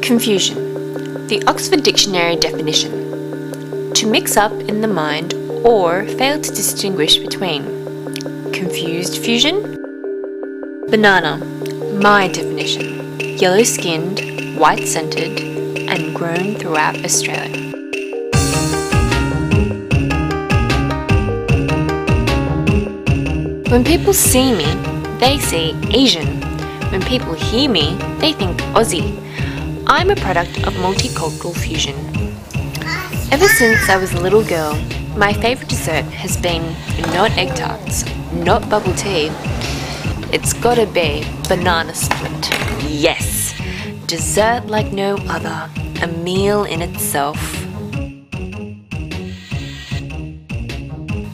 Confusion. The Oxford Dictionary definition. To mix up in the mind or fail to distinguish between. Confused fusion. Banana. My definition. Yellow-skinned, white-scented, and grown throughout Australia. When people see me, they see Asian. When people hear me, they think Aussie. I'm a product of multicultural fusion. Ever since I was a little girl, my favourite dessert has been not egg tarts, not bubble tea. It's gotta be banana split. Yes! Dessert like no other, a meal in itself.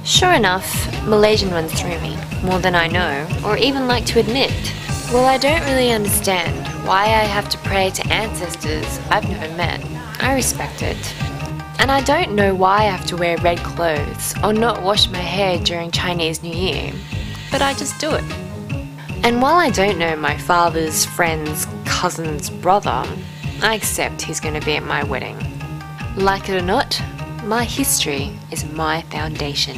Sure enough, Malaysian runs through me, more than I know, or even like to admit. Well, I don't really understand why I have to pray to ancestors I've never met. I respect it. And I don't know why I have to wear red clothes or not wash my hair during Chinese New Year, but I just do it. And while I don't know my father's friend's cousin's brother, I accept he's going to be at my wedding. Like it or not, my history is my foundation.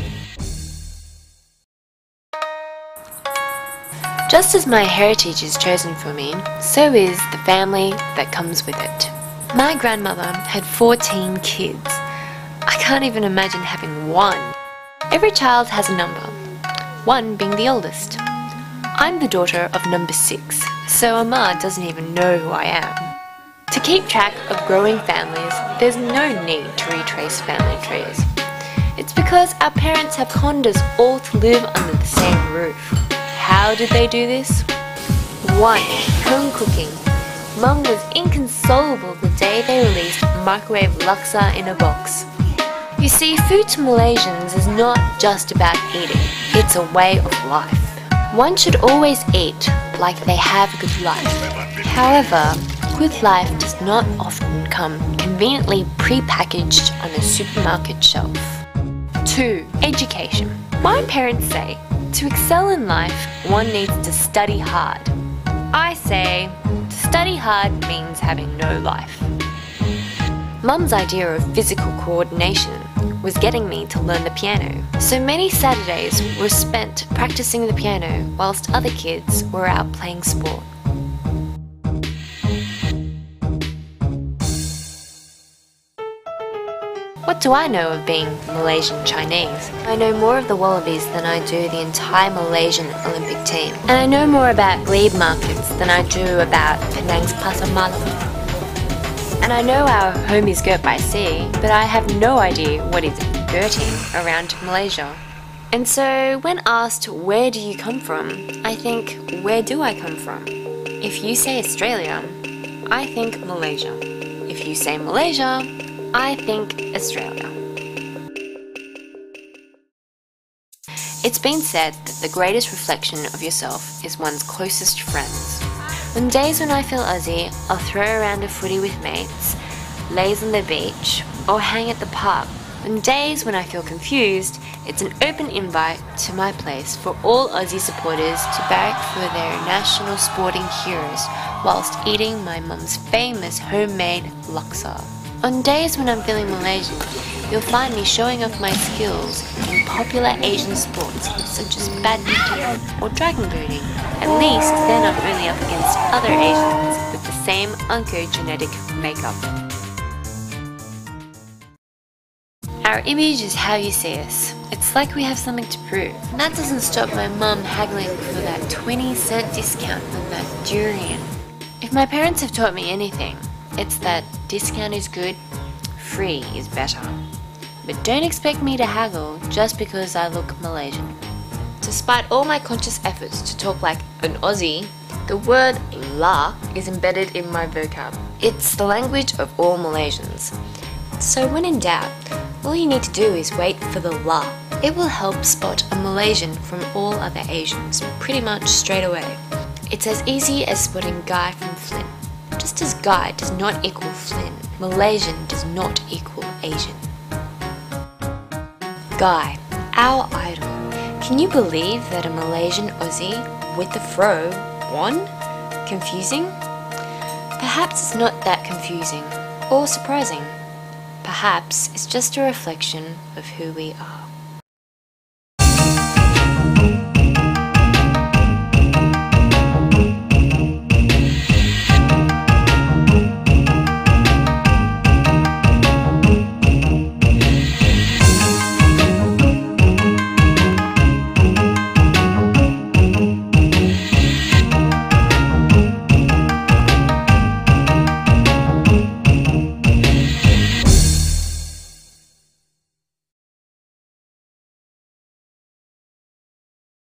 Just as my heritage is chosen for me, so is the family that comes with it. My grandmother had 14 kids. I can't even imagine having one. Every child has a number, one being the oldest. I'm the daughter of number 6, so Amma doesn't even know who I am. To keep track of growing families, there's no need to retrace family trees. It's because our parents have conned us all to live under the same roof. How did they do this? 1. Home cooking. Mum was inconsolable the day they released microwave laksa in a box. You see, food to Malaysians is not just about eating, it's a way of life. One should always eat like they have a good life. However, good life does not often come conveniently pre-packaged on a supermarket shelf. 2. Education. My parents say, to excel in life, one needs to study hard. I say, to study hard means having no life. Mum's idea of physical coordination was getting me to learn the piano. So many Saturdays were spent practicing the piano whilst other kids were out playing sport. What do I know of being Malaysian Chinese? I know more of the Wallabies than I do the entire Malaysian Olympic team. And I know more about glebe markets than I do about Penang's Pasar Malam. And I know our home is girt by sea, but I have no idea what is girting around Malaysia. And so when asked, where do you come from? I think, where do I come from? If you say Australia, I think Malaysia. If you say Malaysia, I think Australia. It's been said that the greatest reflection of yourself is one's closest friends. On days when I feel Aussie, I'll throw around a footy with mates, laze on the beach, or hang at the park. On days when I feel confused, it's an open invite to my place for all Aussie supporters to barrack for their national sporting heroes whilst eating my mum's famous homemade laksa. On days when I'm feeling Malaysian, you'll find me showing off my skills in popular Asian sports such as badminton or dragon boating. At least they're not really up against other Asians with the same oncogenetic makeup. Our image is how you see us. It's like we have something to prove. And that doesn't stop my mum haggling for that 20-cent discount on that durian. If my parents have taught me anything, it's that discount is good, free is better. But don't expect me to haggle just because I look Malaysian. Despite all my conscious efforts to talk like an Aussie, the word la is embedded in my vocab. It's the language of all Malaysians. So when in doubt, all you need to do is wait for the la. It will help spot a Malaysian from all other Asians pretty much straight away. It's as easy as spotting Guy from Flint. Just as Guy does not equal Flynn, Malaysian does not equal Asian. Guy, our idol. Can you believe that a Malaysian Aussie with the fro won? Confusing? Perhaps it's not that confusing or surprising. Perhaps it's just a reflection of who we are.